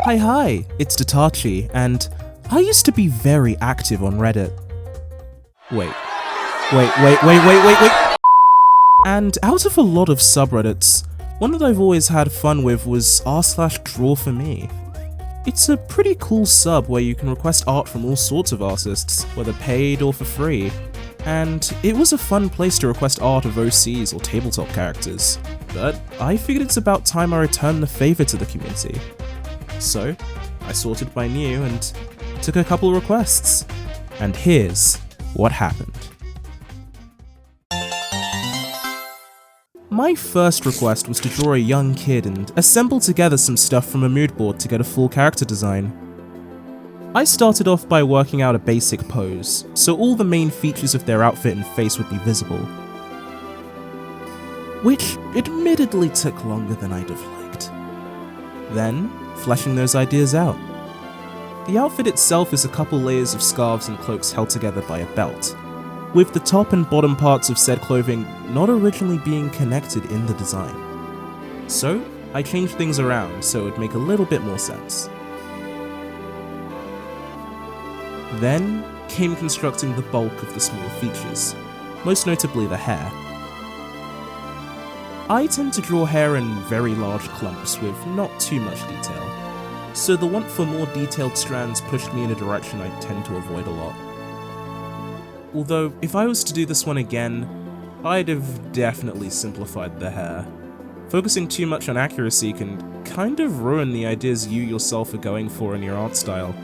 Hi, it's Datache, and I used to be very active on Reddit. Wait. And out of a lot of subreddits, one that I've always had fun with was r/draw4me. It's a pretty cool sub where you can request art from all sorts of artists, whether paid or for free, and it was a fun place to request art of OCs or tabletop characters, but I figured it's about time I returned the favour to the community. So, I sorted by new and took a couple requests, and here's what happened. My first request was to draw a young kid and assemble together some stuff from a mood board to get a full character design. I started off by working out a basic pose, so all the main features of their outfit and face would be visible. Which admittedly took longer than I'd have liked. Then, fleshing those ideas out. The outfit itself is a couple layers of scarves and cloaks held together by a belt, with the top and bottom parts of said clothing not originally being connected in the design. So, I changed things around so it would make a little bit more sense. Then came constructing the bulk of the small features, most notably the hair. I tend to draw hair in very large clumps with not too much detail, so the want for more detailed strands pushed me in a direction I tend to avoid a lot. Although, if I was to do this one again, I'd have definitely simplified the hair. Focusing too much on accuracy can kind of ruin the ideas you yourself are going for in your art style,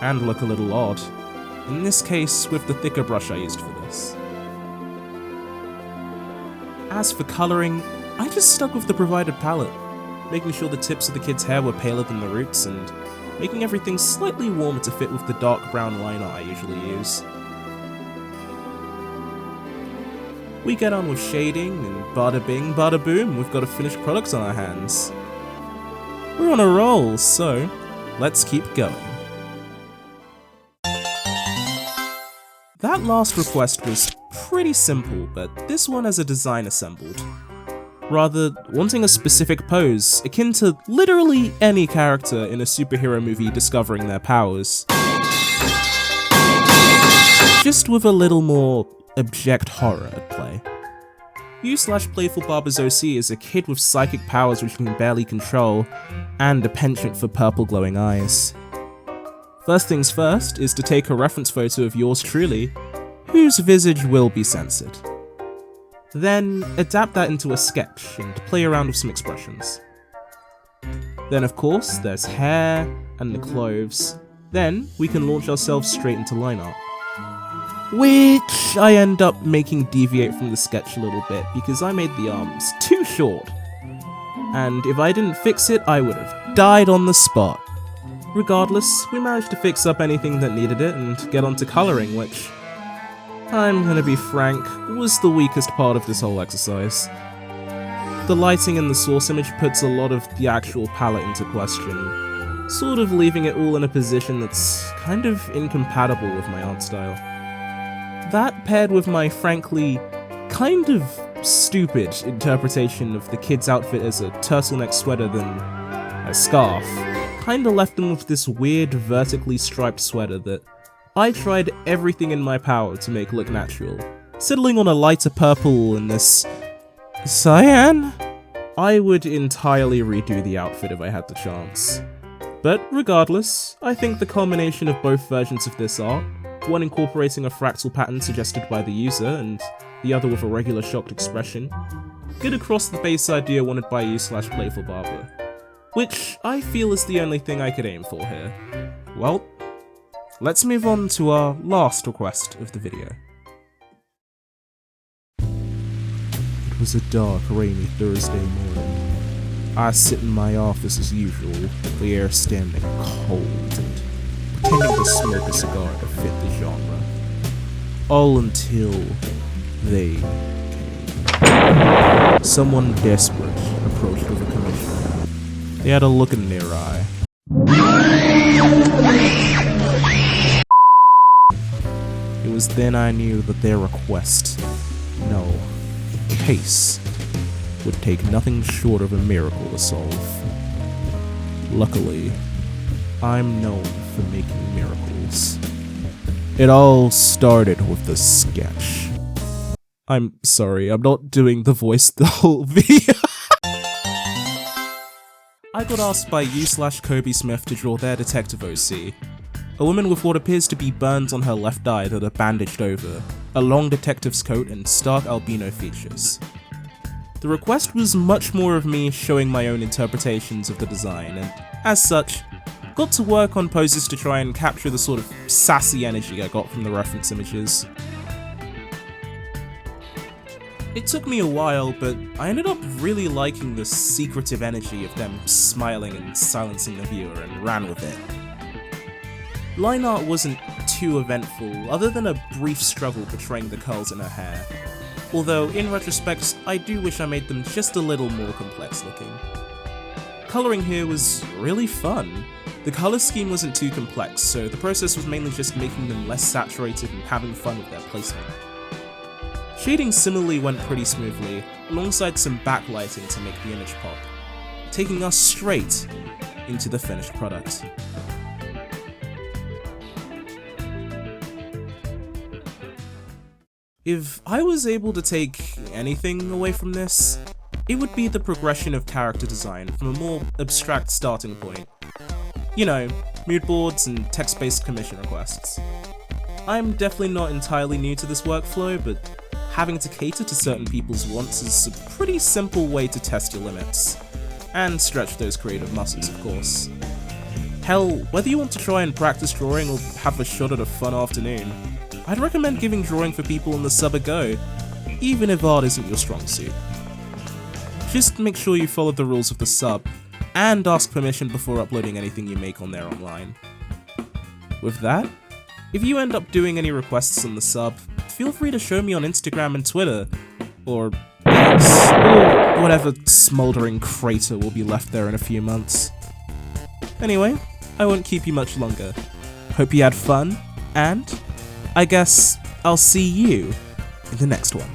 and look a little odd. In this case, with the thicker brush I used for this. As for colouring, I just stuck with the provided palette, making sure the tips of the kid's hair were paler than the roots, and making everything slightly warmer to fit with the dark brown line art I usually use. We get on with shading, and bada bing, bada boom, we've got a finished product on our hands. We're on a roll, so let's keep going. That last request was pretty simple, but this one has a design assembled. Rather, wanting a specific pose, akin to literally any character in a superhero movie discovering their powers. Just with a little more abject horror at play. u/playfulbarber's OC is a kid with psychic powers which he can barely control, and a penchant for purple glowing eyes. First things first is to take a reference photo of yours truly, whose visage will be censored. Then adapt that into a sketch and play around with some expressions. Then of course there's hair and the clothes, then we can launch ourselves straight into line art. Which I end up making deviate from the sketch a little bit because I made the arms too short. And if I didn't fix it, I would have died on the spot. Regardless, we managed to fix up anything that needed it and get onto colouring, which, I'm gonna be frank, was the weakest part of this whole exercise. The lighting in the source image puts a lot of the actual palette into question, sort of leaving it all in a position that's kind of incompatible with my art style. That paired with my frankly, kind of stupid interpretation of the kid's outfit as a turtleneck sweater than a scarf, kinda left them with this weird vertically striped sweater that I tried everything in my power to make look natural, settling on a lighter purple and this cyan? I would entirely redo the outfit if I had the chance. But regardless, I think the combination of both versions of this art, one incorporating a fractal pattern suggested by the user and the other with a regular shocked expression, get across the base idea wanted by u/playfulbarber, which I feel is the only thing I could aim for here. Well, let's move on to our last request of the video. It was a dark, rainy Thursday morning. I sit in my office as usual, the air standing cold and pretending to smoke a cigar to fit the genre. All until they came. Someone desperate approached with a commission. They had a look in their eye. It was then I knew that their request, no, case, would take nothing short of a miracle to solve. Luckily, I'm known for making miracles. It all started with a sketch. I'm sorry, I'm not doing the voice the whole video. I got asked by u/Kobe Smith to draw their detective OC, a woman with what appears to be burns on her left eye that are bandaged over, a long detective's coat, and stark albino features. The request was much more of me showing my own interpretations of the design, and as such, got to work on poses to try and capture the sort of sassy energy I got from the reference images. It took me a while, but I ended up really liking the secretive energy of them smiling and silencing the viewer, and ran with it. Line art wasn't too eventful, other than a brief struggle portraying the curls in her hair, although in retrospect I do wish I made them just a little more complex looking. Colouring here was really fun. The colour scheme wasn't too complex, so the process was mainly just making them less saturated and having fun with their placement. Shading similarly went pretty smoothly, alongside some backlighting to make the image pop, taking us straight into the finished product. If I was able to take anything away from this, it would be the progression of character design from a more abstract starting point. You know, mood boards and text-based commission requests. I'm definitely not entirely new to this workflow, but having to cater to certain people's wants is a pretty simple way to test your limits, and stretch those creative muscles, of course. Hell, whether you want to try and practice drawing or have a shot at a fun afternoon, I'd recommend giving drawing for people on the sub a go, even if art isn't your strong suit. Just make sure you follow the rules of the sub, and ask permission before uploading anything you make on there online. With that, if you end up doing any requests on the sub, feel free to show me on Instagram and Twitter, or X, or whatever smouldering crater will be left there in a few months. Anyway, I won't keep you much longer. Hope you had fun, and I guess I'll see you in the next one.